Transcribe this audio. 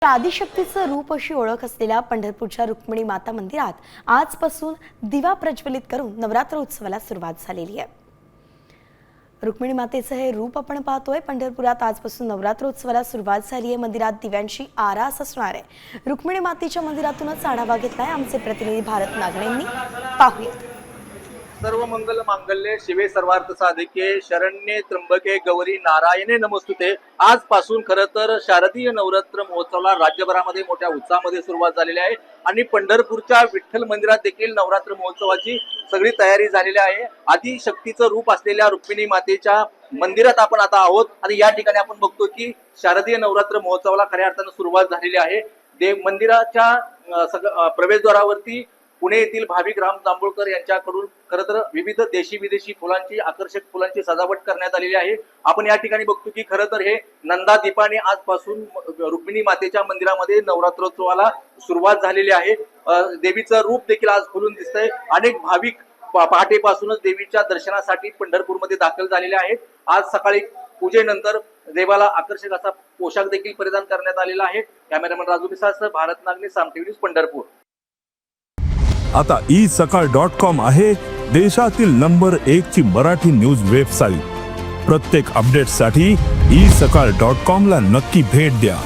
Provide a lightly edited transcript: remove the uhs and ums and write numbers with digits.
आदिशक्तीचं रूप अशी ओळख असलेल्या पंढरपूरच्या रुक्मिणी माता मंदिरात आजपासून दिवा प्रज्वलित करून नवरात्र उत्सवाला सुरुवात झालेली आहे। रुक्मिणी मातेचं हे रूप आपण पाहतोय। पंढरपुरात आजपासून नवरात्रोत्सवाला सुरुवात झाली आहे। मंदिरात दिव्यांची आरास असणार आहे। रुक्मिणी मातेच्या मंदिरातूनच आढावा घेतलाय आमचे प्रतिनिधी भारत नागणेंनी। पाहूया। सर्व मंगल मांगल्ये शिवे सर्वार्थ साधिके शरण्ये त्र्यंबके गौरी नारायणे नमस्तुते। आजपासून खरं तर शारदीय नवरात्र महोत्सवाला राज्यभरामध्ये मोठ्या उत्साहामध्ये सुरुवात झालेली आहे आणि पंढरपूरच्या विठ्ठल मंदिरात देखील नवरात्र महोत्सवाची सगळी तयारी झालेली आहे। आदिशक्तीचं रूप असलेल्या रुक्मिणी मातेच्या मंदिरात आपण आता आहोत आणि या ठिकाणी आपण बघतो की शारदीय नवरात्र महोत्सवाला खऱ्या अर्थाने सुरुवात झालेली आहे। देव मंदिराच्या प्रवेशद्वारावरती पुणे येथील भाविक राम जांभूळकर यांच्याकडून खरं तर विविध देशी विदेशी फुलांची आकर्षक फुलांची सजावट करण्यात आलेली आहे। आपण या ठिकाणी बघतो की खरं तर हे नंदा दीपाने आजपासून रुक्मिणी मातेच्या मंदिरामध्ये नवरात्रोत्सवाला सुरुवात झालेली आहे। देवीचं रूप देखील आज खुलून दिसतंय। अनेक भाविक पहाटेपासूनच देवीच्या दर्शनासाठी पंढरपूरमध्ये दाखल झालेले आहेत। आज सकाळी पूजेनंतर देवाला आकर्षक असा पोशाख देखील परिधान करण्यात आलेला आहे। कॅमेरामन राजू मिसाळसह भारत नागणे, साम टीव्ही न्यूज, पंढरपूर। आता isakal.com आहे देशातील नंबर 1 ची मराठी न्यूज वेबसाईट। प्रत्येक अपडेटसाठी isakal.com ला नक्की भेट द्या।